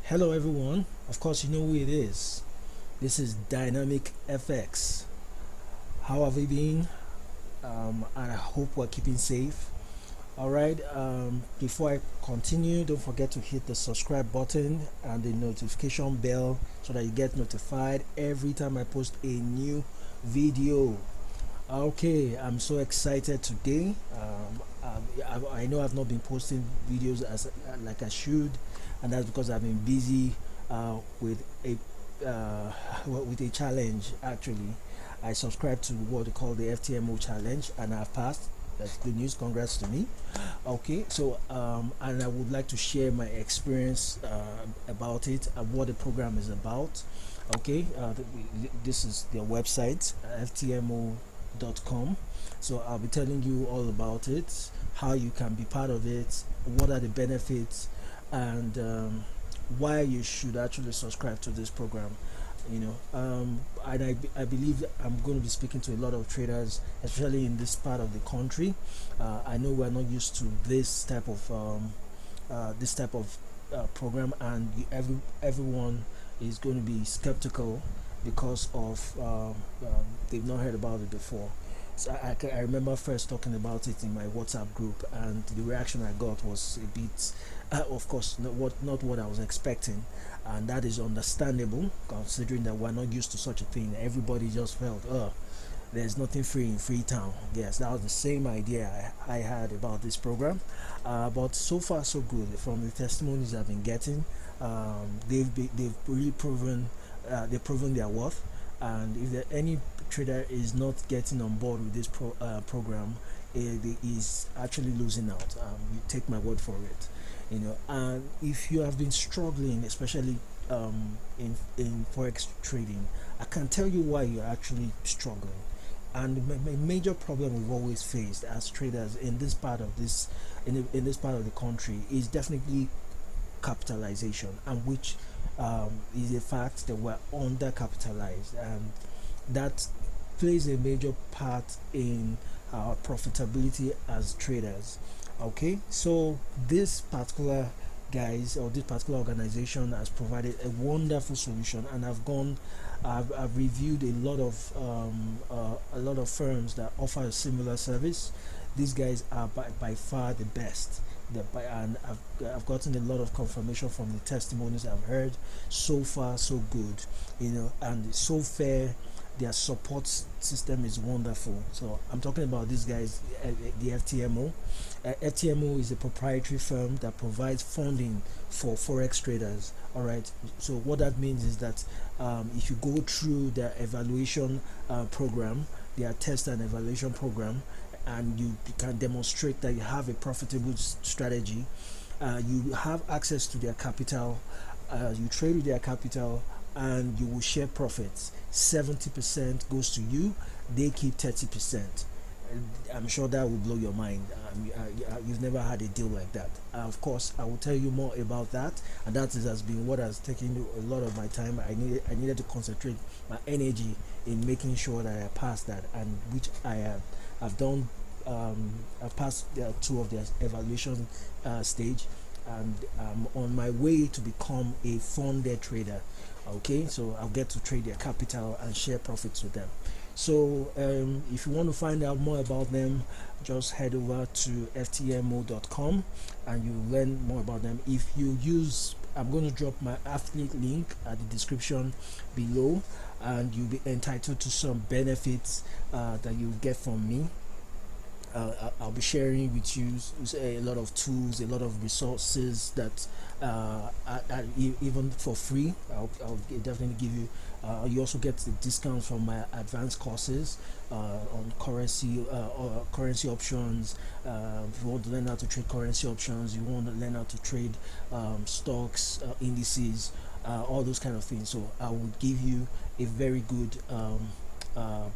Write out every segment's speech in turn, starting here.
Hello everyone, of course you know who it is. This is Dynamic FX. How have you been? And I hope we're keeping safe. Alright, before I continue, don't forget to hit the subscribe button and the notification bell so that you get notified every time I post a new video. Okay, I'm so excited today. I know I've not been posting videos as like I should, and that's because I've been busy with a with a challenge. Actually, I subscribed to what they call the Ftmo challenge, and I've passed. That's good news. Congrats to me. Okay, so and I would like to share my experience about it and what the program is about. Okay, this is their website, ftmo.com. So I'll be telling you all about it, how you can be part of it, what are the benefits, and why you should actually subscribe to this program. And I believe I'm going to be speaking to a lot of traders, especially in this part of the country. I know we're not used to this type of program, and everyone is going to be skeptical because of they've not heard about it before. So I remember first talking about it in my WhatsApp group, and the reaction I got was a bit, of course, not what I was expecting, and that is understandable considering that we're not used to such a thing. Everybody just felt, there's nothing free in Freetown. Yes, that was the same idea I had about this program, but so far so good. From the testimonies I've been getting, they've really they've proven their worth. And if any trader is not getting on board with this program, is actually losing out. You take my word for it. And if you have been struggling, especially in forex trading, I can tell you why you're actually struggling. And my major problem we've always faced as traders in this part of in this part of the country is definitely capitalization, and which is a fact that we're undercapitalized, and that plays a major part in our profitability as traders. Okay, so this particular this particular organization has provided a wonderful solution, and I've reviewed a lot of firms that offer a similar service. These guys are by far the best. And I've gotten a lot of confirmation from the testimonies I've heard. So far so good, and so fair. Their support system is wonderful. So I'm talking about these guys, the Ftmo. Ftmo is a proprietary firm that provides funding for forex traders. All right, so what that means is that if you go through their evaluation program, their test and evaluation program, and you can demonstrate that you have a profitable strategy, you have access to their capital, you trade with their capital, and you will share profits. 70% goes to you, they keep 30%. I'm sure that will blow your mind. You've never had a deal like that. Of course, I will tell you more about that, and has been what has taken a lot of my time. I needed to concentrate my energy in making sure that I passed that, and which I've done. I've passed two of their evaluation stage, and I'm on my way to become a funded trader. Okay, so I'll get to trade their capital and share profits with them. So if you want to find out more about them, just head over to ftmo.com and you learn more about them. If you use, I'm going to drop my affiliate link at the description below, and you'll be entitled to some benefits that you get from me. I'll be sharing with you a lot of tools, a lot of resources that even for free, I'll definitely give you. You also get the discount from my advanced courses on currency options. If you want to learn how to trade currency options, you want to learn how to trade stocks, indices, all those kind of things. So I will give you a very good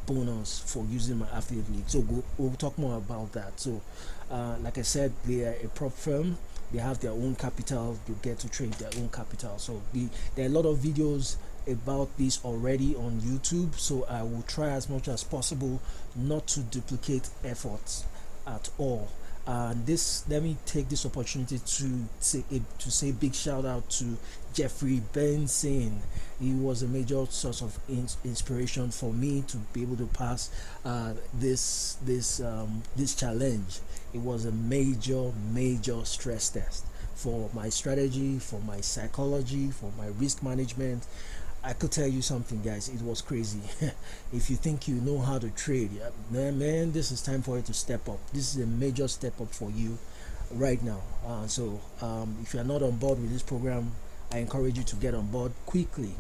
bonus for using my affiliate link. So we'll talk more about that. So like I said, they are a prop firm. They have their own capital. You get to trade their own capital. So there are a lot of videos about this already on YouTube, so I will try as much as possible not to duplicate efforts at all. This, let me take this opportunity to say big shout out to Jeffrey Benson. He was a major source of inspiration for me to be able to pass this challenge. It was a major stress test for my strategy, for my psychology, for my risk management. I could tell you something, guys. It was crazy. If you think you know how to trade, man, this is time for you to step up. This is a major step up for you right now. If you are not on board with this program, I encourage you to get on board quickly.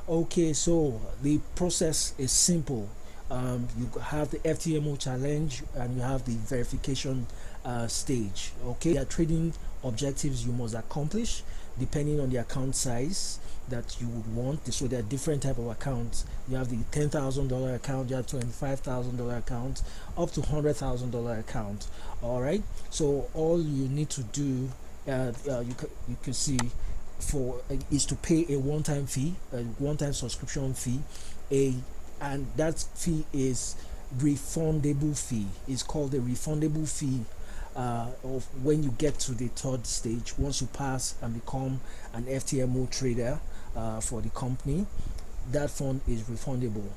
Okay, so the process is simple. You have the Ftmo challenge and you have the verification stage. Okay, there are trading objectives you must accomplish depending on the account size that you would want. So there are different type of accounts. You have the $10,000 account, you have $25,000 account, up to $100,000 account. All right, so all you need to do, you can see, for is to pay a one-time fee, a one-time subscription fee, and that fee is refundable fee. It's called a refundable fee of when you get to the third stage. Once you pass and become an Ftmo trader for the company, that fund is refundable,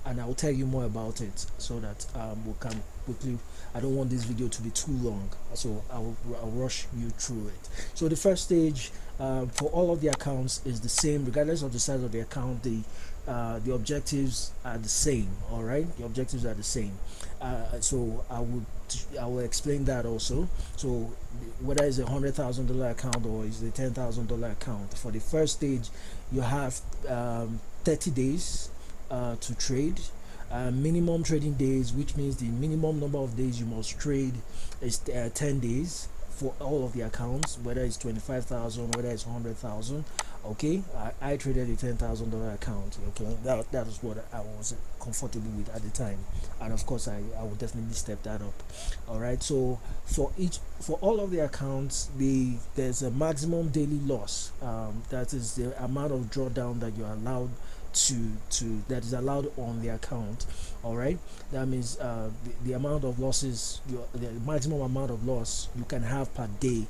and I'll tell you more about it so that we can quickly. I don't want this video to be too long, so I'll rush you through it. So the first stage for all of the accounts is the same, regardless of the size of the account. The objectives are the same. All right, the objectives are the same. So I will explain that also. So whether it's $100,000 account or is a $10,000 account, for the first stage you have 30 days to trade. Minimum trading days, which means the minimum number of days you must trade is 10 days for all of the accounts, whether it's 25,000, whether it's 100,000. Okay, I traded a $10,000 account. Okay, that was what I was comfortable with at the time, and of course I will definitely step that up. All right, so for all of the accounts, there's a maximum daily loss. That is the amount of drawdown that you're allowed that is allowed on the account. All right, that means the amount of losses, the maximum amount of loss you can have per day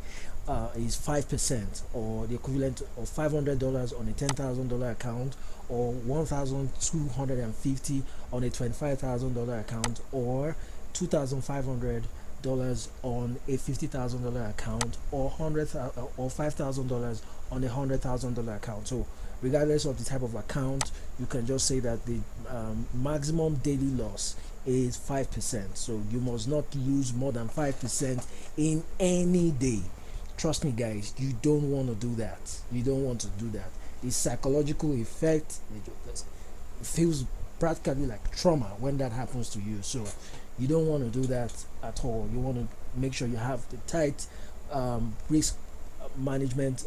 is 5%, or the equivalent of $500 on a $10,000 account, or $1,250 on a $25,000 account, or $2,500 on a $50,000 account, or $5,000 on a $100,000 account. So regardless of the type of account, you can just say that the maximum daily loss is 5%. So you must not lose more than 5% in any day. Trust me, guys, you don't want to do that. You don't want to do that. The psychological effect, it feels practically like trauma when that happens to you. So you don't want to do that at all. You want to make sure you have the tight risk management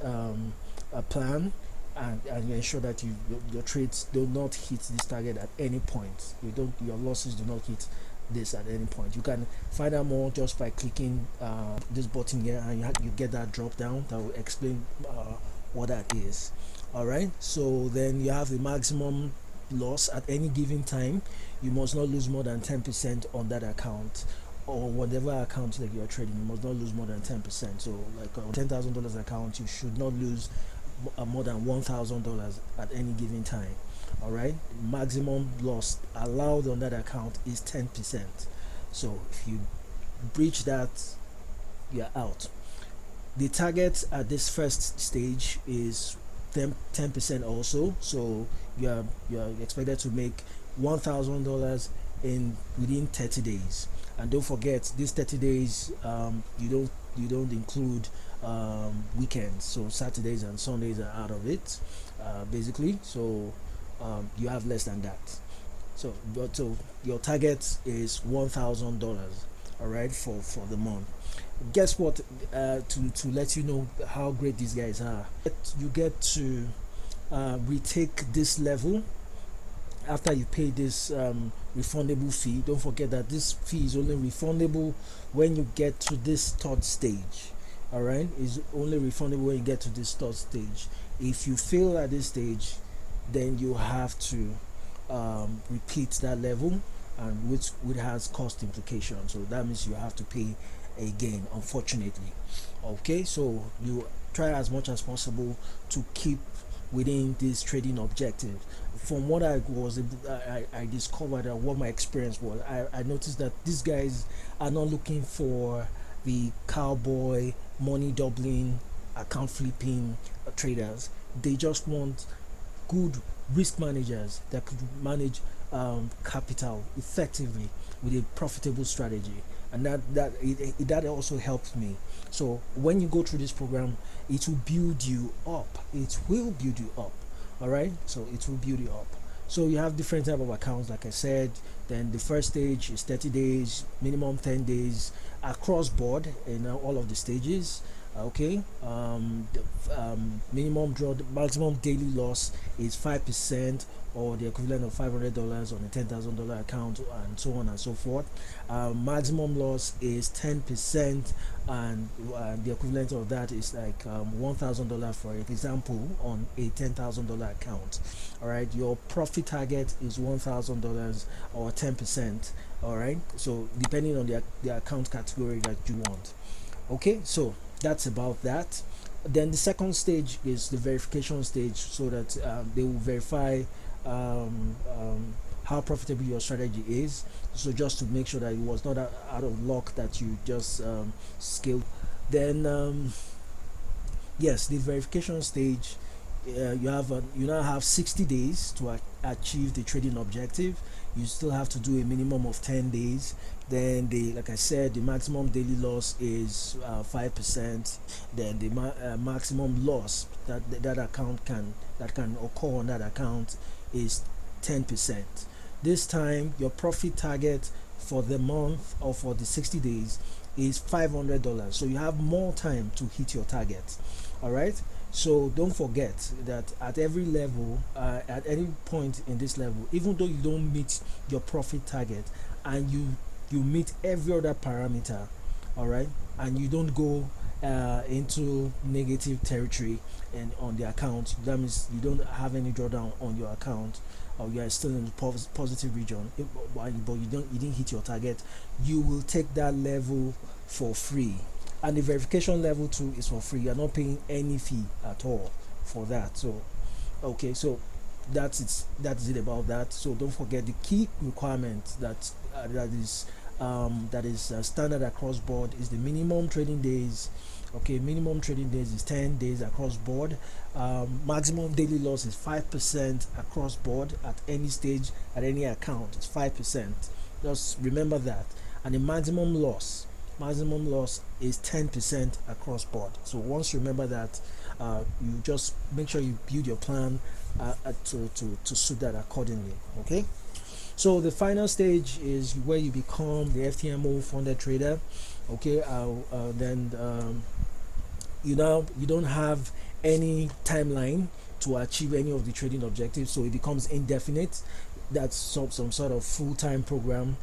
plan, and you ensure that your trades do not hit this target at any point. Your losses do not hit this at any point. You can find out more just by clicking this button here, and you get that drop down that will explain what that is. All right, so then you have the maximum loss at any given time. You must not lose more than 10% on that account, or whatever account that you are trading. You must not lose more than 10%. So like a $10,000 account, you should not lose more than $1,000 at any given time. All right, maximum loss allowed on that account is 10%. So if you breach that, you're out. The target at this first stage is 10% also. So you're expected to make $1,000 within 30 days. And don't forget, these 30 days you don't include weekends. So Saturdays and Sundays are out of it, basically. So you have less than that. So your target is $1,000. All right, for the month. Guess what? To let you know how great these guys are, you get to retake this level after you pay this refundable fee. Don't forget that this fee is only refundable when you get to this third stage. All right, is only refundable when you get to this third stage. If you fail at this stage, then you have to repeat that level, and which has cost implications. So that means you have to pay again, unfortunately. Okay, so you try as much as possible to keep within this trading objective. From what I discovered, what my experience was, I noticed that these guys are not looking for the cowboy money doubling account flipping traders. They just want good risk managers that could manage capital effectively with a profitable strategy, and that also helped me. So when you go through this program, it will build you up. It will build you up. All right. So it will build you up. So you have different type of accounts, like I said. Then the first stage is 30 days, minimum 10 days across board in all of the stages. Okay, minimum draw, the maximum daily loss is 5%, or the equivalent of $500 on a $10,000 account, and so on and so forth. Maximum loss is 10%, and the equivalent of that is like $1,000, for example, on a $10,000 account. All right, your profit target is $1,000 or 10%. All right, so depending on the account category that you want. Okay, so that's about that. Then the second stage is the verification stage, so that they will verify how profitable your strategy is. So just to make sure that it was not out of luck that you just scaled. Then yes, the verification stage, you now have 60 days to achieve the trading objective. You still have to do a minimum of 10 days. Then like I said, the maximum daily loss is 5%. Then the maximum loss that account can occur on that account is 10%. This time your profit target for the month or for the 60 days is $500, so you have more time to hit your target. All right, so don't forget that at every level, at any point in this level, even though you don't meet your profit target, and you meet every other parameter, all right, and you don't go into negative territory and on the account, that means you don't have any drawdown on your account, or you are still in the positive region, but you didn't hit your target, you will take that level for free. And the verification level 2 is for free. You're not paying any fee at all for that. So okay, so that's it about that. So don't forget the key requirement that is standard across board is the minimum trading days. Okay, minimum trading days is 10 days across board. Maximum daily loss is 5% across board at any stage, at any account. It's 5%. Just remember that. And the maximum loss is 10% across board. So once you remember that, you just make sure you build your plan to suit that accordingly. Okay, so the final stage is where you become the Ftmo funded trader. Okay, then you don't have any timeline to achieve any of the trading objectives, so it becomes indefinite. That's some sort of full-time program,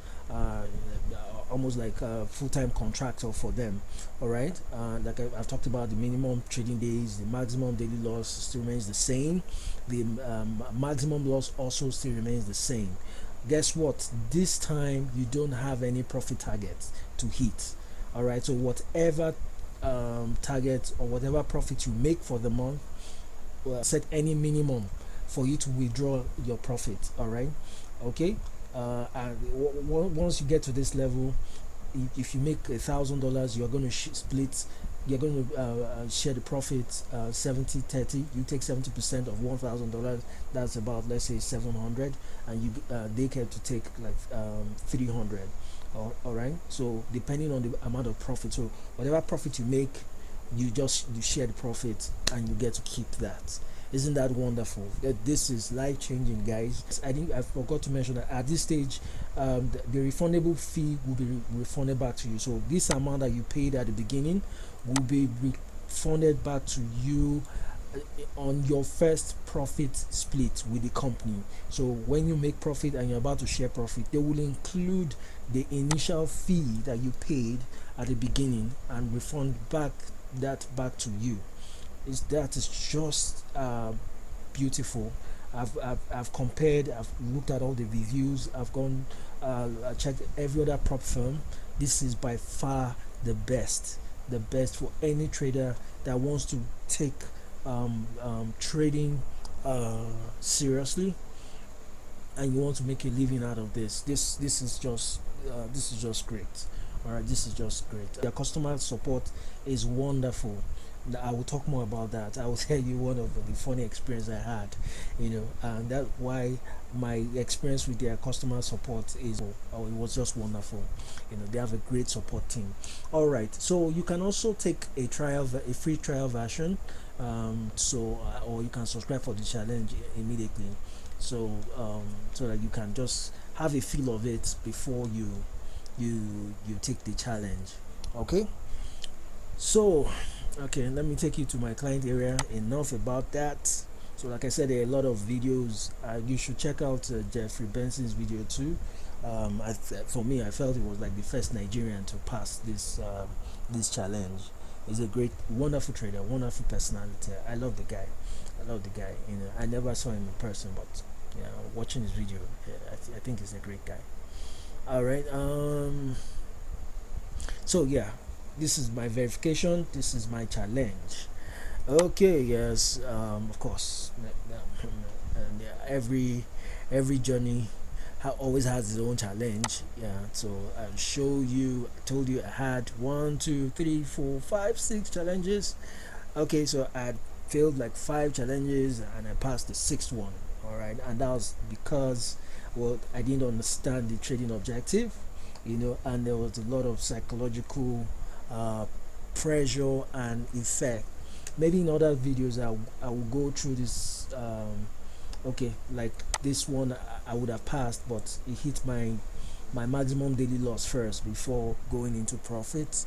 almost like a full-time contractor for them. All right, like I've talked about, the minimum trading days, the maximum daily loss still remains the same. The maximum loss also still remains the same. Guess what? This time you don't have any profit targets to hit. All right, so whatever target or whatever profit you make for the month, set any minimum for you to withdraw your profit. All right, okay. And once you get to this level, if you make $1,000, you're going to split, you're going to share the profit 70-30. You take 70% of $1,000, that's about, let's say, 700, and you they get to take like 300. All right, so depending on the amount of profit, so whatever profit you make, you share the profit and you get to keep that. Isn't that wonderful? This is life changing, guys. I forgot to mention that at this stage, the refundable fee will be refunded back to you. So this amount that you paid at the beginning will be refunded back to you on your first profit split with the company. So when you make profit and you're about to share profit, they will include the initial fee that you paid at the beginning and refund that back to you. That is just beautiful. I've compared, I've looked at all the reviews, I've gone I checked every other prop firm. This is by far the best for any trader that wants to take trading seriously, and you want to make a living out of this is just great. All right, this is just great. Their customer support is wonderful. I will talk more about that. I will tell you one of the funny experience I had, and that's why my experience with their customer support is, it was just wonderful. They have a great support team. All right, so you can also take a free trial version, or you can subscribe for the challenge immediately, so that you can just have a feel of it before you take the challenge. Okay, so okay, let me take you to my client area. Enough about that. So like I said, there are a lot of videos. You should check out Jeffrey Benson's video too. For me, I felt it was like the first Nigerian to pass this challenge. He's a great, wonderful trader, wonderful personality. I love the guy. I never saw him in person, but watching his video, I think he's a great guy. All right. So yeah, this is my verification. This is my challenge. Okay. Yes. Of course. And every journey always has its own challenge. Yeah. So I'll show you. I told you I had 1, 2, 3, 4, 5, 6 challenges. Okay. So I failed like 5 challenges and I passed the 6th one. All right. And that was because, well, I didn't understand the trading objective, and there was a lot of psychological pressure and effect. Maybe in other videos I will go through this. Okay, like this one I would have passed, but it hit my maximum daily loss first before going into profits.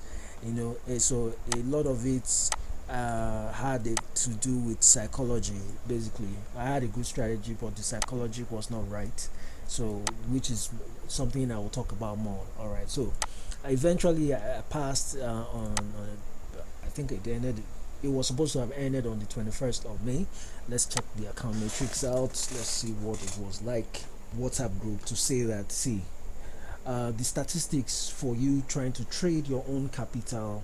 So a lot of it had it to do with psychology. Basically, I had a good strategy, but the psychology was not right. So, which is something I will talk about more. All right. So, eventually, I passed I think it ended. It was supposed to have ended on the 21st of May. Let's check the account matrix out. Let's see what it was like. WhatsApp group to say that. See, the statistics for you trying to trade your own capital,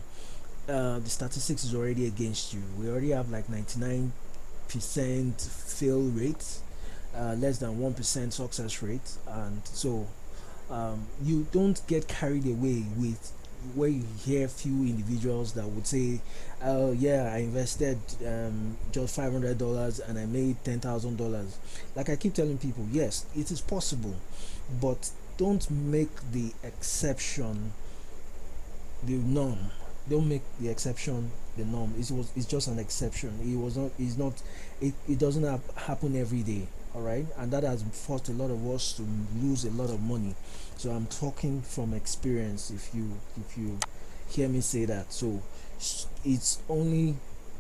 the statistics is already against you. We already have like 99% fail rate, less than 1% success rate, and so you don't get carried away with where you hear few individuals that would say, oh yeah, I invested just $500 and I made $10,000. Like I keep telling people, yes, it is possible, but don't make the exception the norm. Don't make the exception the norm. It's just an exception. It doesn't happen every day. All right, and that has forced a lot of us to lose a lot of money. So I'm talking from experience. If you hear me say that, so it's only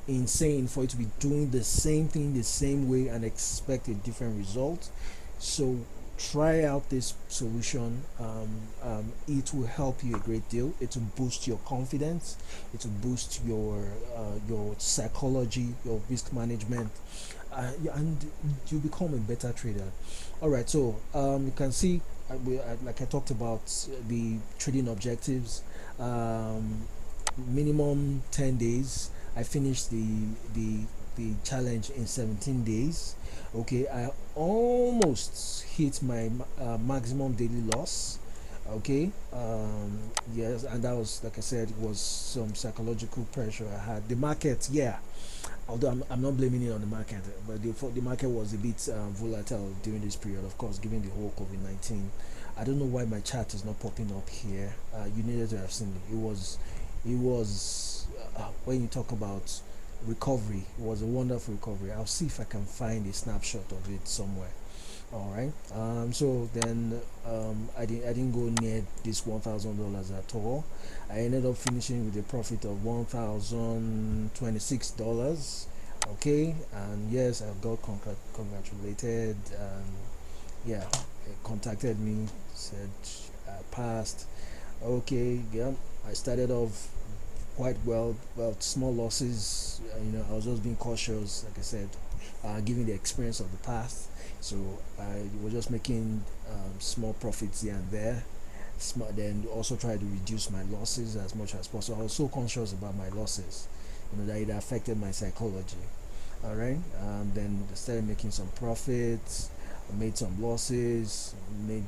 insane for you to be doing the same thing the same way and expect a different result. So try out this solution. It will help you a great deal. It will boost your confidence. It will boost your psychology, your risk management, and you become a better trader. All right, so you can see, like I talked about, the trading objectives. Minimum 10 days. I finished the challenge in 17 days. Okay, I almost hit my maximum daily loss. Okay, yes, and that was, like I said, it was some psychological pressure I had. The market, yeah, although I'm not blaming it on the market, but the market was a bit volatile during this period, of course, given the whole COVID-19. I don't know why my chart is not popping up here. You needed to have seen it. It was when you talk about recovery, it was a wonderful recovery. I'll see if I can find a snapshot of it somewhere. All right. So then I didn't go near this $1,000 at all. I ended up finishing with a profit of $1,026. Okay, and yes, I got congratulated. Yeah, they contacted me, said I passed. Okay, yeah, I started off quite well. Well, small losses. I was just being cautious, like I said, given the experience of the past. So I was just making small profits here and there. smart, then also try to reduce my losses as much as possible. I was so conscious about my losses, that it affected my psychology. All right, then I started making some profits, made some losses, made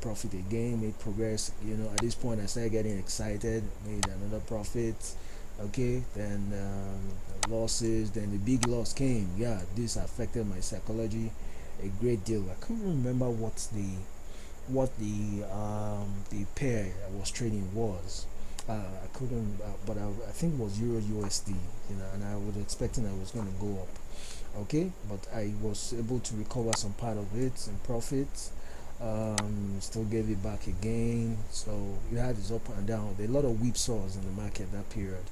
profit again, made progress. At this point, I started getting excited, made another profit. Okay, then losses, then the big loss came. Yeah, this affected my psychology a great deal. I couldn't remember what the pair I was trading was. I couldn't, but I think it was Euro USD, and I was expecting I was going to go up. Okay, but I was able to recover some part of it in profit. Still gave it back again. So you had this up and down. There are a lot of whipsaws in the market that period.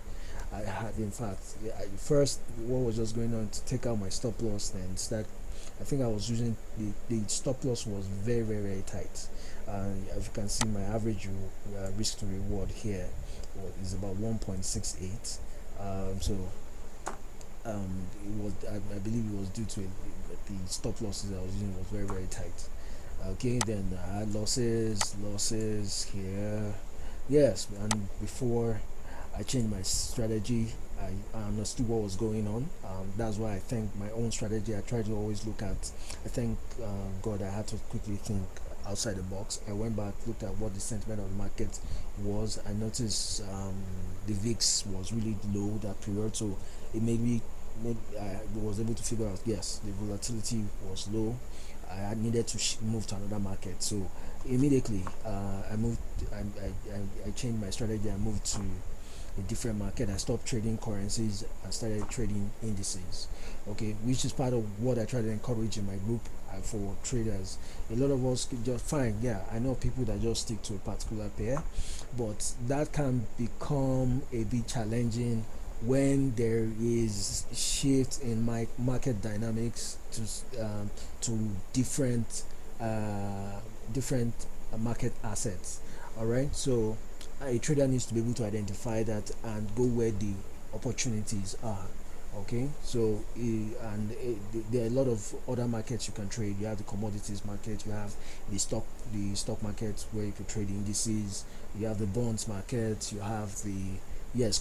I had, in fact, first what was just going on to take out my stop loss and start. I think I was using the stop loss was very, very, very tight. As you can see, my average risk to reward here is about 1.68. So it was, I believe it was due to the stop losses I was using was very, very tight. Okay, then I had losses here. Yes, and before I changed my strategy, I understood what was going on. That's why I think my own strategy, I try to always look at. I thank God I had to quickly think outside the box. I went back, looked at what the sentiment of the market was. I noticed the VIX was really low that period, so it I was able to figure out, yes, the volatility was low. I needed to move to another market, so immediately I moved. I changed my strategy. I moved to a different market. I stopped trading currencies and started trading indices. Okay, which is part of what I try to encourage in my group for traders. A lot of us could just fine. Yeah, I know people that just stick to a particular pair, but that can become a bit challenging when there is shift in my market dynamics to different market assets. All right, so a trader needs to be able to identify that and go where the opportunities are. Okay, so there are a lot of other markets you can trade. You have the commodities market, you have the stock market where you can trade indices, you have the bonds market, you have the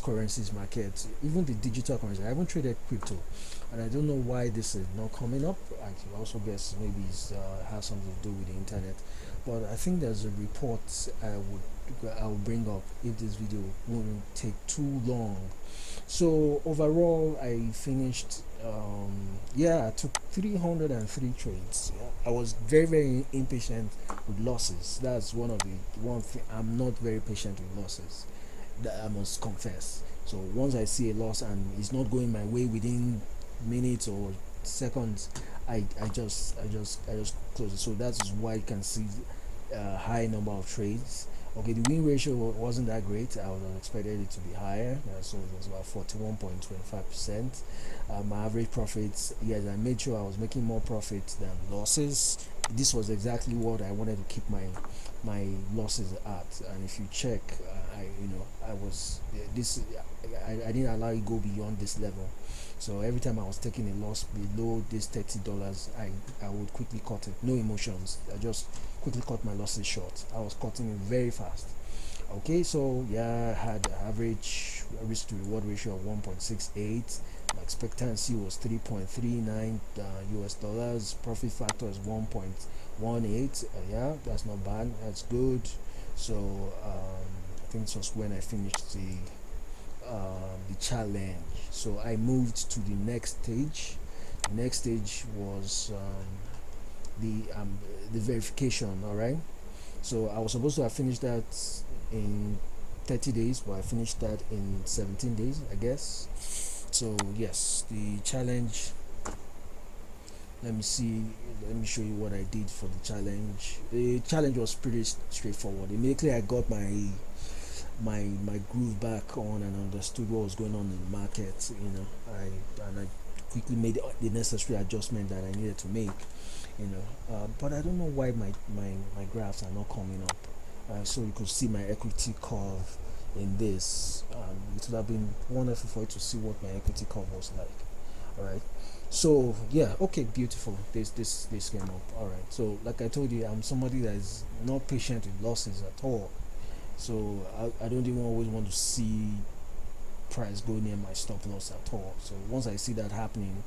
currencies market, even the digital currency. I haven't traded crypto, and I don't know why this is not coming up. I also guess maybe it has something to do with the internet, but I think there's a report I'll bring up if this video won't take too long. So overall, I finished. I took 303 trades. I was very, very impatient with losses. That's one thing. I'm not very patient with losses. That I must confess. So once I see a loss and it's not going my way within minutes or seconds, I just close it. So that's why you can see a high number of trades. Okay, the win ratio wasn't that great. I would have expected it to be higher. So it was about 41.25%. My average profits, yes, I made sure I was making more profits than losses. This was exactly what I wanted to keep my losses at. And if you check, I was this. I didn't allow it go beyond this level. So every time I was taking a loss below this $30, I would quickly cut it. No emotions. I just quickly cut my losses short. I was cutting it very fast. Okay, so yeah, I had average risk to reward ratio of 1.68. My expectancy was 3.39 US dollars. Profit factor is 1.18. Yeah, that's not bad. That's good. So I think this was when I finished the challenge. So I moved to the next stage. The next stage was the verification. All right. So I was supposed to have finished that in 30 days, but I finished that in 17 days, I guess. So yes, the challenge. Let me see. Let me show you what I did for the challenge. The challenge was pretty straightforward. Immediately I got my groove back on and understood what was going on in the market. I quickly made the necessary adjustment that I needed to make. But I don't know why my graphs are not coming up. So you could see my equity curve in this. It would have been wonderful for you to see what my equity curve was like. All right. So yeah, okay, beautiful. This came up. All right. So like I told you, I'm somebody that is not patient with losses at all. So I don't even always want to see price go near my stop loss at all. So once I see that happening,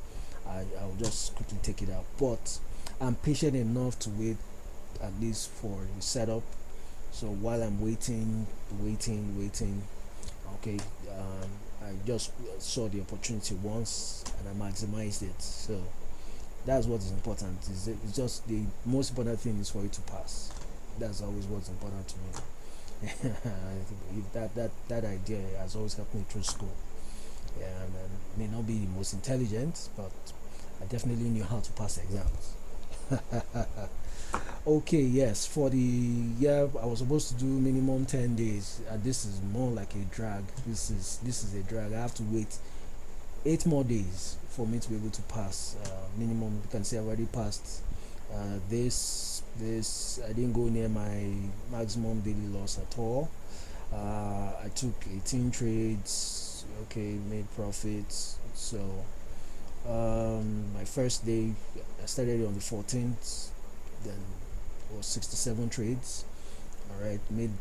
I'll just quickly take it out. But I'm patient enough to wait at least for the setup. So while I'm waiting, okay, I just saw the opportunity once and I maximized it. So that's what is important. It's just the most important thing is for it to pass. That's always what's important to me. That idea has always helped me through school. Yeah, and may not be the most intelligent, but I definitely knew how to pass exams. Okay, yes, for the yeah, I was supposed to do minimum 10 days, and this is more like a drag. This is a drag. I have to wait 8 more days for me to be able to pass minimum. You can see I've already passed this. I didn't go near my maximum daily loss at all. I took 18 trades. Okay, made profits. So my first day, I started on the 14th. Then it was 67 trades. All right, made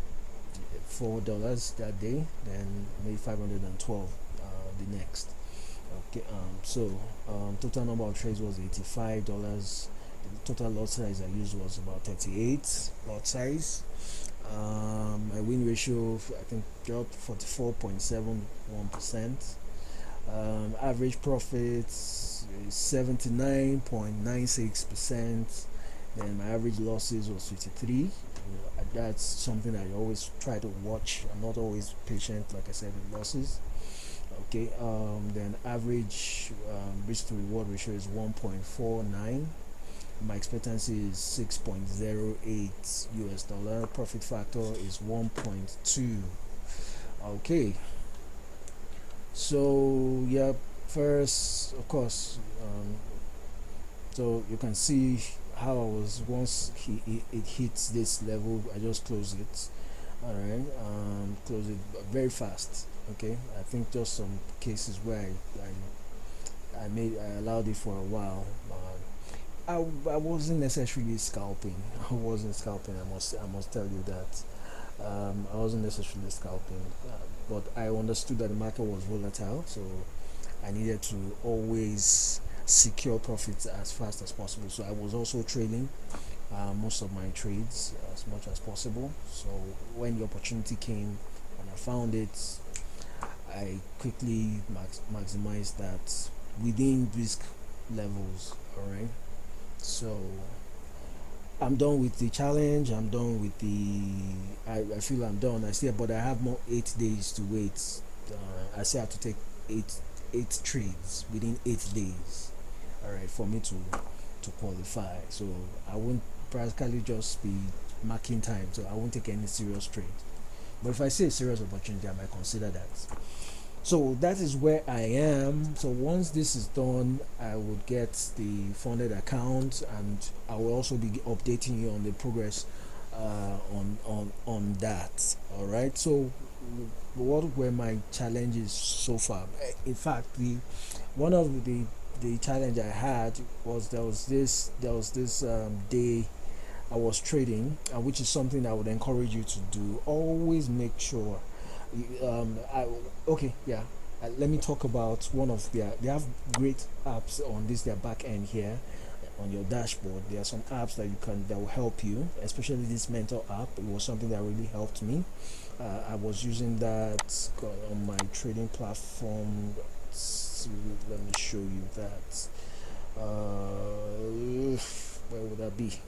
$4 that day. Then made 512 the next. Okay, total number of trades was $85. The total lot size I used was about 38 lot size. My win ratio I think dropped 44.71%. Average profits is 79.96%. And my average losses was 53. That's something I always try to watch. I'm not always patient, like I said, with losses. Okay, then average risk to reward ratio is 1.49. My expectancy is 6.08 US dollar. Profit factor is 1.2. Okay, so yeah, first, of course, so you can see how I was once it hits this level. I just close it. All right, close it very fast. Okay, I think just some cases where I allowed it for a while. I wasn't necessarily scalping. I wasn't scalping. I must tell you that. I wasn't necessarily scalping, but I understood that the market was volatile, so I needed to always secure profits as fast as possible. So I was also trading most of my trades as much as possible. So when the opportunity came and I found it, I quickly maximized that within risk levels. All right. So I'm done with the challenge. I'm done with the. I feel I'm done. But I have more 8 days to wait. I still have to take eight trades within 8 days. All right, for me to qualify. So I won't practically just be marking time. So I won't take any serious trade. But if I see a serious opportunity, I might consider that. So that is where I am. So once this is done, I would get the funded account, and I will also be updating you on the progress on that. All right. So what were my challenges so far? In fact, the one of the challenge I had was there was this day I was trading, which is something I would encourage you to do. Always make sure okay, yeah. Let me talk about one of their. They have great apps on their back end here, on your dashboard. There are some apps that will help you, especially this mentor app. It was something that really helped me. I was using that on my trading platform. Let me show you that. Where would that be?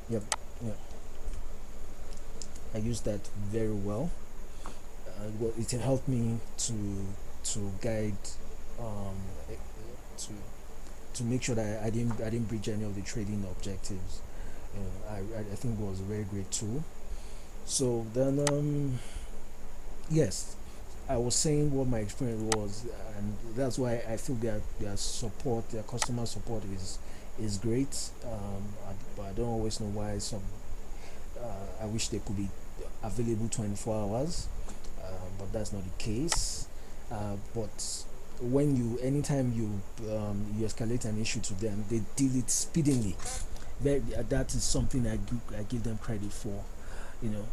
Yep, yeah. I used that very well. It helped me to guide um, eh, to to make sure that I didn't breach any of the trading objectives. I think it was a very great tool. So then yes, I was saying what my experience was, and that's why I feel their support, their customer support is great. But I don't always know why some. I wish they could be available 24 hours, but that's not the case. But when you anytime you escalate an issue to them, they deal it speedily. That is something I give them credit for. You know,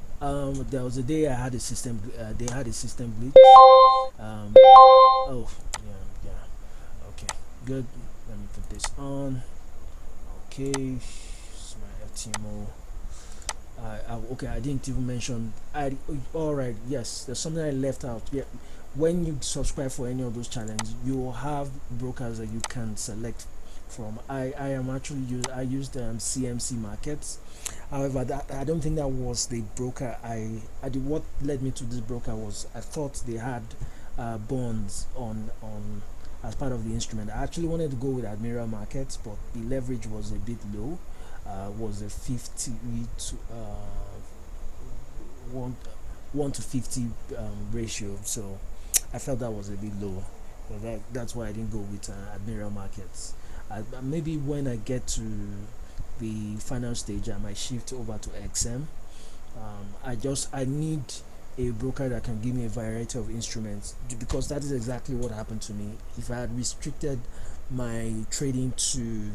there was a day I had a system. They had a system glitch. Oh, yeah, yeah. Okay, good. Let me put this on. Okay, it's my Ftmo. Okay, I didn't even mention. All right. Yes, there's something I left out. Yeah, when you subscribe for any of those challenges, you will have brokers that you can select from. I am actually I used CMC markets. However, that I don't think that was the broker. I did what led me to this broker was I thought they had bonds on as part of the instrument. I actually wanted to go with Admiral Markets, but the leverage was a bit low. Was a 50 to 1 1 to 50 ratio, so I felt that was a bit low. So that's why I didn't go with Admiral Markets. Maybe when I get to the final stage, I might shift over to XM. I need a broker that can give me a variety of instruments, because that is exactly what happened to me. If I had restricted my trading to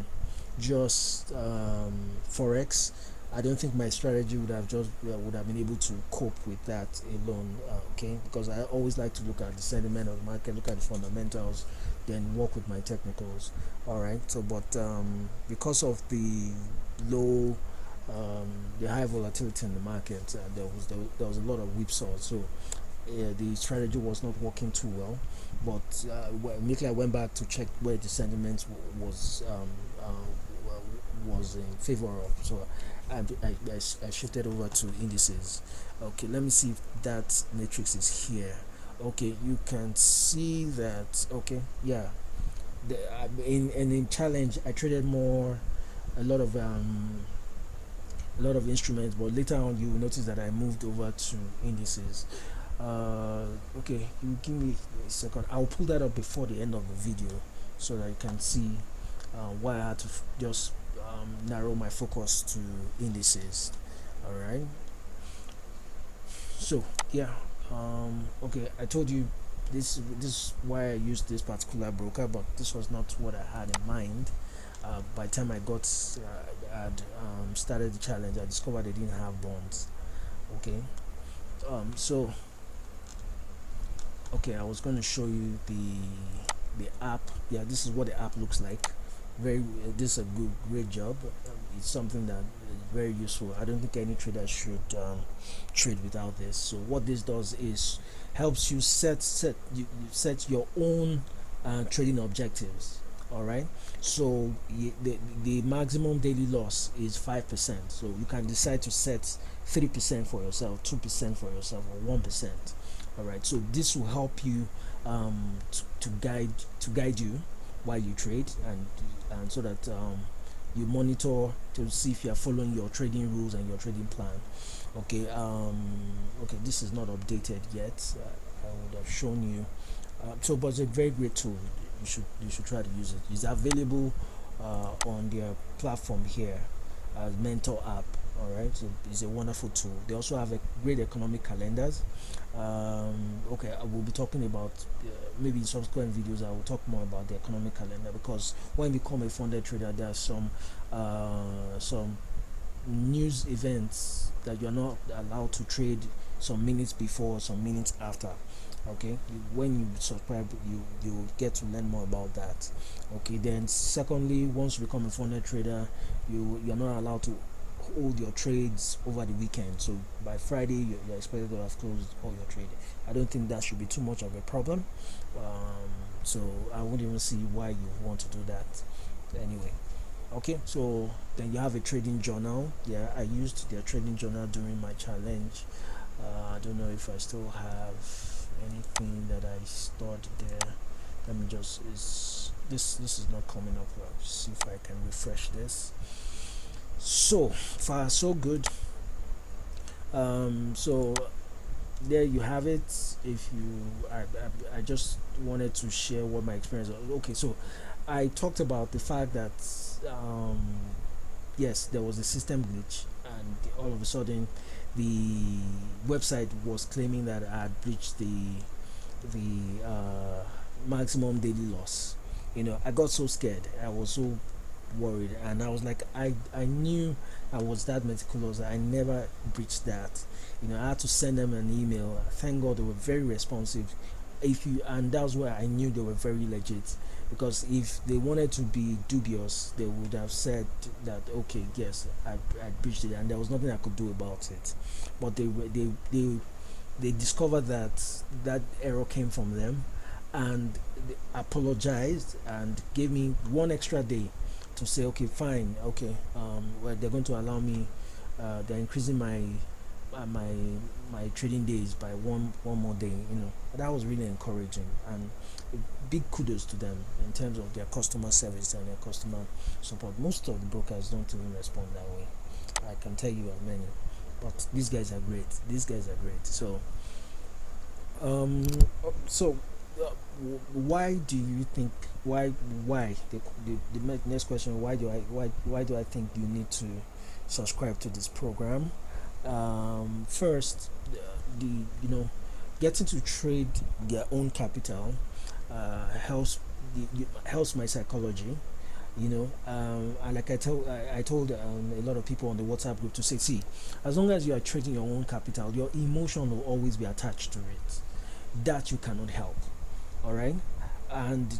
just forex, I don't think my strategy would have been able to cope with that alone. Okay, because I always like to look at the sentiment of the market, look at the fundamentals, then work with my technicals. All right. So, but because of the low, the high volatility in the market, there was a lot of whipsaw. So the strategy was not working too well. But immediately I went back to check where the sentiment was in favor of. So I shifted over to indices. Okay, let me see if that matrix is here. Okay, you can see that. Okay, yeah. In challenge, I traded more, a lot of instruments, but later on you will notice that I moved over to indices. Okay, you give me a second. I'll pull that up before the end of the video so that you can see why I had to just narrow my focus to indices. All right. So yeah. Okay, I told you this is why I used this particular broker, but this was not what I had in mind. By the time I had started the challenge, I discovered they didn't have bonds. Okay. So okay, I was going to show you the app. Yeah, this is what the app looks like. This is a great job. It's something that is very useful. I don't think any trader should trade without this. So what this does is helps you you set your own trading objectives. All right. So the maximum daily loss is 5%. So you can decide to set 3% for yourself, 2% for yourself, or 1%. All right. So this will help you to guide you while you trade, and so that you monitor to see if you are following your trading rules and your trading plan. Okay. Okay, this is not updated yet. I would have shown you. So, but it's a very great tool. You should try to use it. It's available on their platform here as mentor app. All right, so it's a wonderful tool. They also have a great economic calendars. Okay, I will be talking about maybe in subsequent videos. I will talk more about the economic calendar, because when you become a funded trader, there are some news events that you're not allowed to trade some minutes before, some minutes after. Okay, when you subscribe, you get to learn more about that. Okay, then secondly, once you become a funded trader, you're not allowed to hold your trades over the weekend. So by Friday, you're expected to have closed all your trade. I don't think that should be too much of a problem. So I wouldn't even see why you want to do that anyway. Okay, so then you have a trading journal. Yeah, I used their trading journal during my challenge. I don't know if I still have anything that I stored there. Let me just this is not coming up. I'll see if I can refresh this. So far so good. So there you have it. If you I just wanted to share what my experience was. Okay, so I talked about the fact that yes, there was a system glitch, and all of a sudden the website was claiming that I had breached the maximum daily loss. I got so scared. I was so worried, and I was like, I knew I was that meticulous. I never breached that. I had to send them an email. Thank God they were very responsive. If you And that's where I knew they were very legit, because if they wanted to be dubious, they would have said that, okay, yes, I breached it, and there was nothing I could do about it. But they discovered that that error came from them, and they apologized and gave me one extra day to say, okay, fine, okay, well, they're going to allow me, they're increasing my my trading days by one more day. That was really encouraging, and big kudos to them in terms of their customer service and their customer support. Most of the brokers don't even respond that way, I can tell you of many, but these guys are great. So um so why do you think, why the next question, why do I think you need to subscribe to this program? First, the getting to trade their own capital helps helps my psychology. And like I told a lot of people on the WhatsApp group to say, see, as long as you are trading your own capital, your emotion will always be attached to it. That you cannot help. All right. And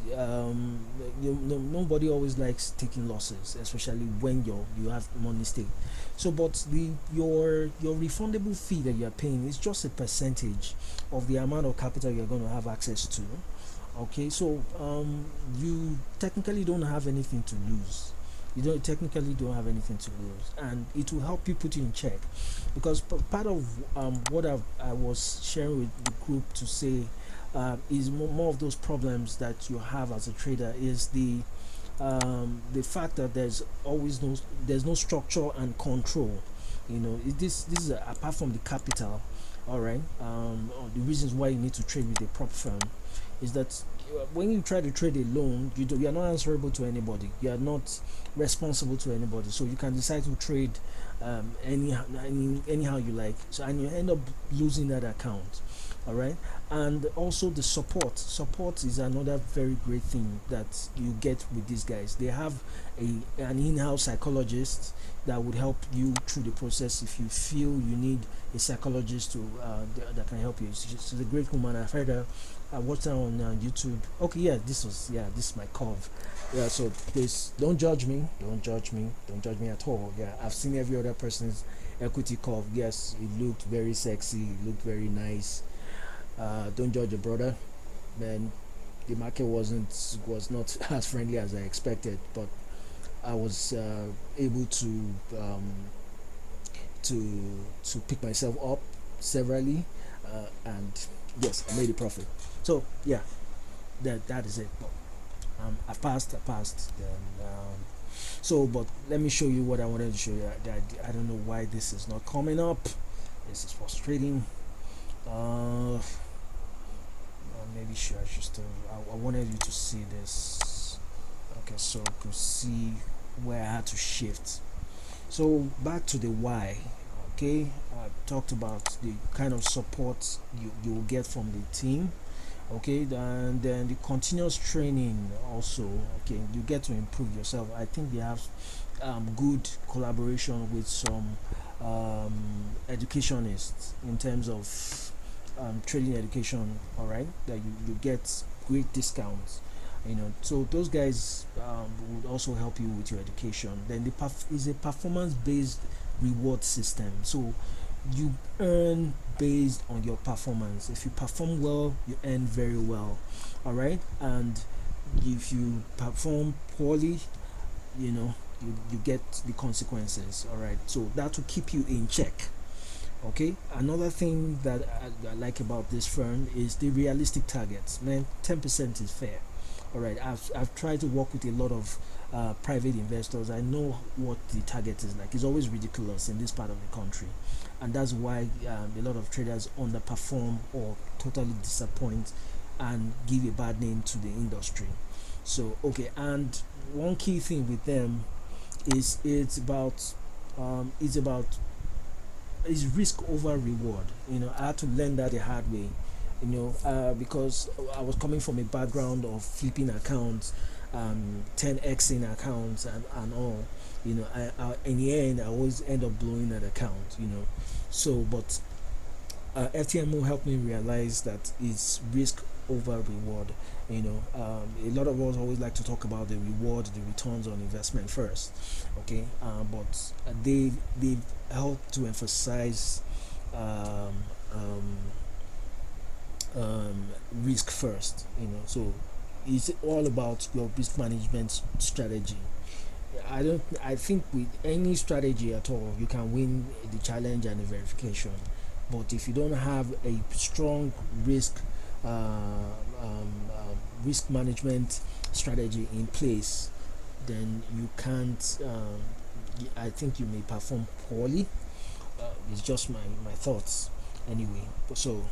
nobody always likes taking losses, especially when you have money stake. So, but your refundable fee that you are paying is just a percentage of the amount of capital you're going to have access to. Okay, so you technically don't have anything to lose. You don't have anything to lose, and it will help you put you in check, because part of what I was sharing with the group to say is more of those problems that you have as a trader is the fact that there's no structure and control. This is apart from the capital. All right. The reasons why you need to trade with a prop firm is that when you try to trade alone, you are not answerable to anybody. You are not responsible to anybody. So you can decide to trade anyhow you like. So, and you end up losing that account. All right. And also the support is another very great thing that you get with these guys. They have an in-house psychologist that would help you through the process if you feel you need a psychologist that can help you. She's a great woman. I've heard her. I watched her on YouTube. Okay, yeah, this is my curve. Yeah, so please don't judge me. Don't judge me at all. Yeah, I've seen every other person's equity curve. Yes, it looked very sexy. It looked very nice. Don't judge your brother, man. The market was not as friendly as I expected, but I was able to pick myself up severally, and yes, I made a profit. So yeah, that is it. But, I passed. Then, but let me show you what I wanted to show you. I don't know why this is not coming up. This is frustrating. Maybe sure I should still. I wanted you to see this. Okay, so you could see where I had to shift. So back to the why. Okay, I talked about the kind of support you will get from the team. Okay, and then the continuous training also. Okay, you get to improve yourself. I think they have good collaboration with some educationists in terms of trading education. All right, that you get great discounts. So those guys would also help you with your education. Then the is a performance based reward system. So you earn based on your performance. If you perform well, you earn very well. All right, and if you perform poorly, you get the consequences. All right, so that will keep you in check. Okay, another thing that I like about this firm is the realistic targets. Man, 10% is fair. All right, I've tried to work with a lot of private investors. I know what the target is like. It's always ridiculous in this part of the country, and that's why a lot of traders underperform or totally disappoint and give a bad name to the industry. So okay, and one key thing with them is it's risk over reward. I had to learn that the hard way. because I was coming from a background of flipping accounts, 10xing accounts, and all. In the end, I always end up blowing that account. So, but FTMO helped me realize that it's risk over reward. A lot of us always like to talk about the reward, the returns on investment first. Okay, but they've helped to emphasize um, um, risk first. So it's all about your risk management strategy. I think with any strategy at all, you can win the challenge and the verification. But if you don't have a strong risk management strategy in place, then you can't. I think you may perform poorly. It's just my thoughts, anyway. So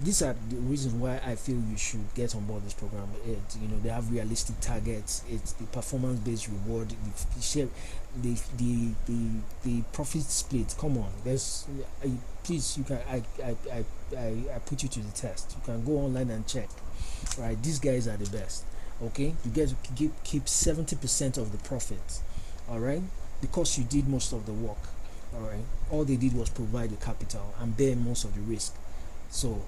these are the reasons why I feel you should get on board this program. They have realistic targets. It's the performance-based reward. The share, the profit split. Come on, please. You can I put you to the test. You can go online and check. Right, these guys are the best. Okay, you get to keep 70% of the profit. All right, because you did most of the work. All right, all they did was provide the capital and bear most of the risk. So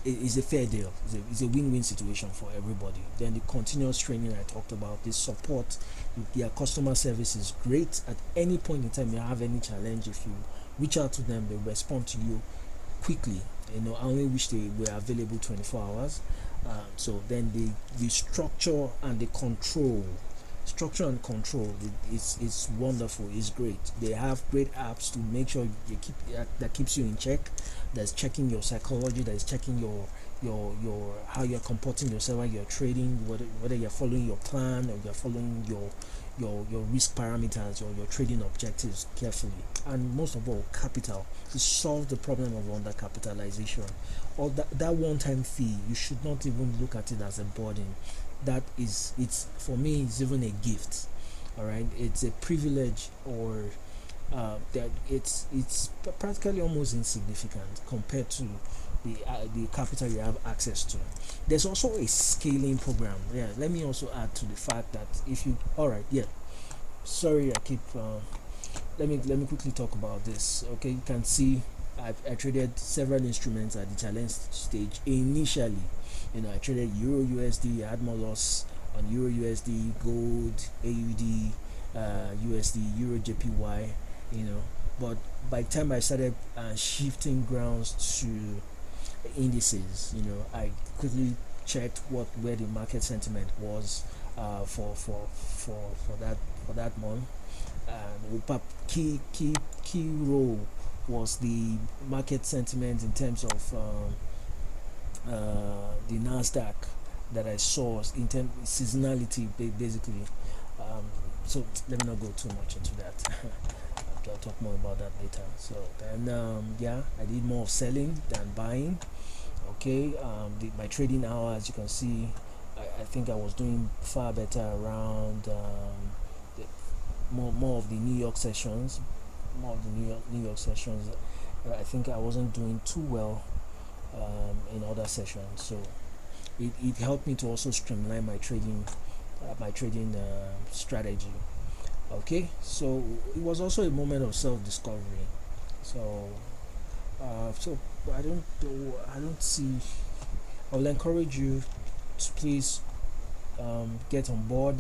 it's a fair deal. It's a win-win situation for everybody. Then the continuous training I talked about, the support, their customer service is great. At any point in time you have any challenge, if you reach out to them, they respond to you quickly. I only wish they were available 24 hours. So then the structure and control, it's wonderful. It's great. They have great apps to make sure you that keeps you in check. That's checking your psychology. That is checking your how you're comporting yourself while you're trading, whether you're following your plan or you're following your risk parameters or your trading objectives carefully. And most of all, capital, to solve the problem of undercapitalization or that one-time fee. You should not even look at it as a burden. It's for me, it's even a gift. All right, it's a privilege, or that it's practically almost insignificant compared to the capital you have access to. There's also a scaling program. Yeah, let me also add to the fact that if you all right, yeah, sorry, I keep let me quickly talk about this. Okay, you can see I traded several instruments at the challenge stage initially. I traded Euro USD. I had more loss on Euro USD, gold, AUD, USD, Euro JPY. But by the time I started shifting grounds to indices, I quickly checked where the market sentiment was for that month. The key role was the market sentiment in terms of the Nasdaq that I saw in terms of seasonality, basically. So let me not go too much into that. I'll talk more about that later. So then, I did more of selling than buying. Okay, my trading hour, as you can see, I think I was doing far better around more of the New York sessions. New York sessions. I think I wasn't doing too well in other sessions. So it helped me to also streamline my trading strategy. Okay, so it was also a moment of self-discovery. So I don't see. I will encourage you to please get on board.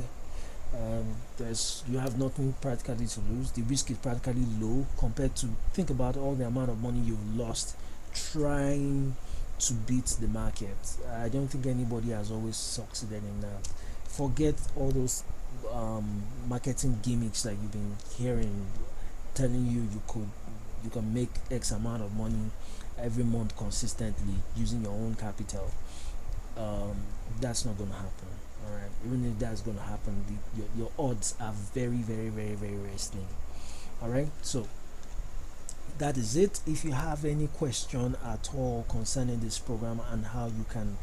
You have nothing practically to lose. The risk is practically low compared to, think about all the amount of money you've lost trying to beat the market. I don't think anybody has always succeeded in that. Forget all those marketing gimmicks that you've been hearing, telling you can make X amount of money every month consistently using your own capital. That's not going to happen. All right, even if that's going to happen, your odds are very, very, very, very, very slim. All right, so that is it. If you have any question at all concerning this program and how you can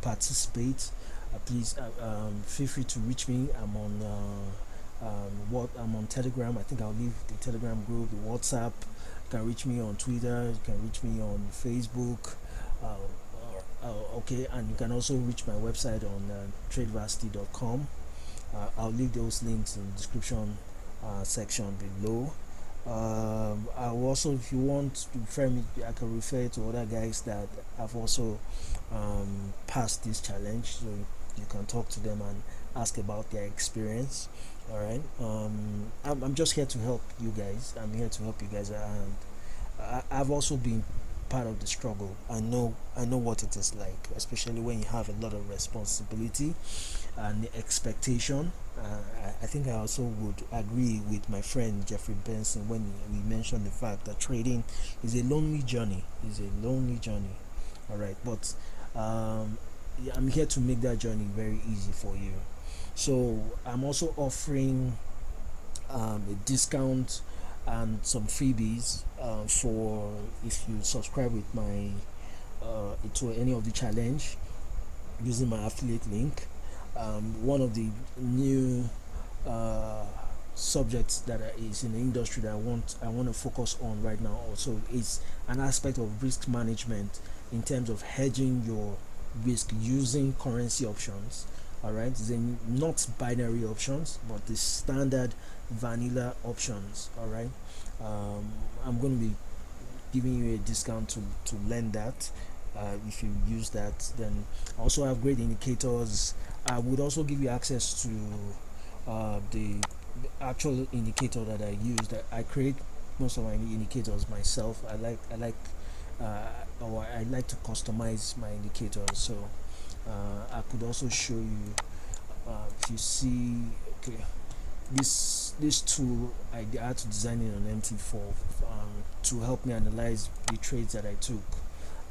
participate, please feel free to reach me. I'm on what I'm on Telegram. I think I'll leave the Telegram group, the WhatsApp. You can reach me on Twitter. You can reach me on Facebook. Okay, and you can also reach my website on tradevarsity.com. I'll leave those links in the description section below. I'll also, if you want to refer me, I can refer to other guys that have also passed this challenge, so you can talk to them and ask about their experience. All right. I'm just here to help you guys. I'm here to help you guys, and I've also been part of the struggle. I know what it is like, especially when you have a lot of responsibility and expectation. I think I also would agree with my friend Jeffrey Benson when we mentioned the fact that trading is a lonely journey. Is a lonely journey. All right, but yeah, I'm here to make that journey very easy for you. So I'm also offering a discount and some freebies for if you subscribe with my to any of the challenge using my affiliate link. One of the new uh, subjects that is in the industry that I want to focus on right now also is an aspect of risk management in terms of hedging your risk using currency options. All right, then not binary options, but the standard vanilla options. All right, I'm going to be giving you a discount to lend that. If you use that, then I also have great indicators. I would also give you access to the actual indicator that I use. That I create most of my indicators myself. I like to customize my indicators. So I could also show you if you see. Okay, this tool I had to design it on MT4 to help me analyze the trades that I took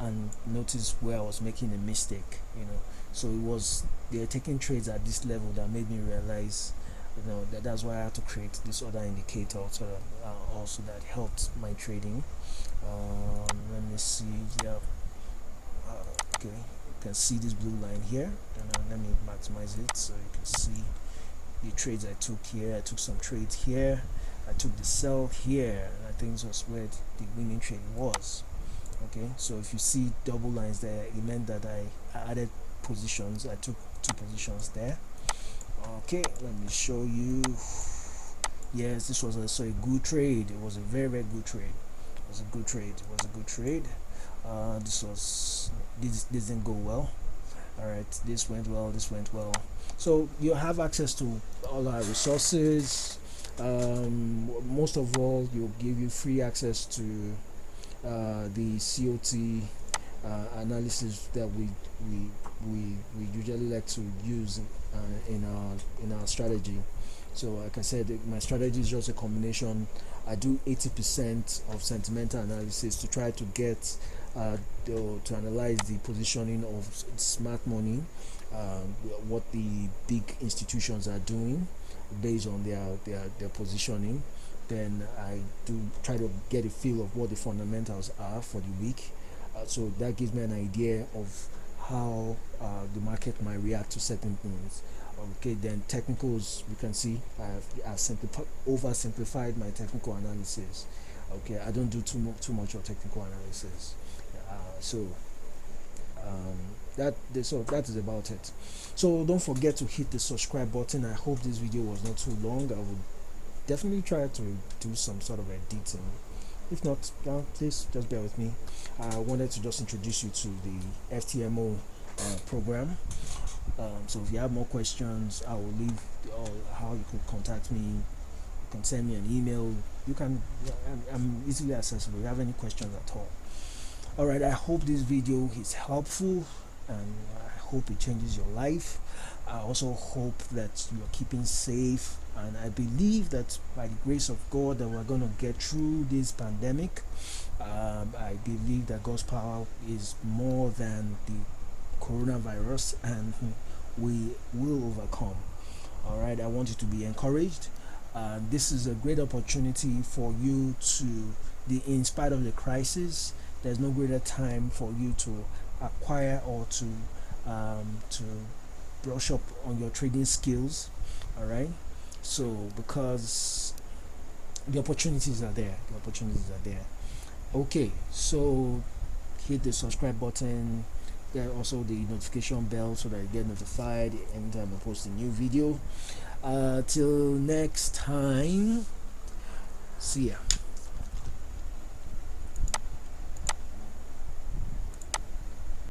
and notice where I was making a mistake. So they're taking trades at this level that made me realize, that's why I had to create this other indicator so that also that helped my trading. Let me see. Yeah. Okay. You can see this blue line here, and let me maximize it so you can see the trades I took here. I took some trades here. I took the sell here, and I think this was where the winning trade was. Okay, so if you see double lines there, it meant that I added positions. I took 2 positions there. Okay, let me show you. Yes, this was also a good trade. It was a very, very good trade. It was a good trade. It was a good trade. This didn't go well. All right, this went well. This went well. So you have access to all our resources. Most of all, you'll give you free access to the COT analysis that we usually like to use in our strategy. So like I said, my strategy is just a combination. I do 80% of sentimental analysis to try to get to analyze the positioning of smart money, what the big institutions are doing based on their positioning. Then I do try to get a feel of what the fundamentals are for the week. So that gives me an idea of how the market might react to certain things. Okay, then technicals, you can see I've oversimplified my technical analysis. Okay, I don't do too much of technical analysis. So that is about it. So don't forget to hit the subscribe button. I hope this video was not too long. I would definitely try to do some sort of editing. If not, please just bear with me. I wanted to just introduce you to the Ftmo program. So if you have more questions, I will leave how you could contact me. You can send me an email. I'm easily accessible. If you have any questions at all. All right, I hope this video is helpful, and I hope it changes your life. I also hope that you're keeping safe, and I believe that by the grace of God that we're going to get through this pandemic. I believe that God's power is more than the coronavirus, and we will overcome. All right, I want you to be encouraged. This is a great opportunity for you in spite of the crisis, there's no greater time for you to acquire or to brush up on your trading skills. All right, So because the opportunities are there, okay, so hit the subscribe button, get also the notification bell so that you get notified anytime I post a new video. Till next time, see ya.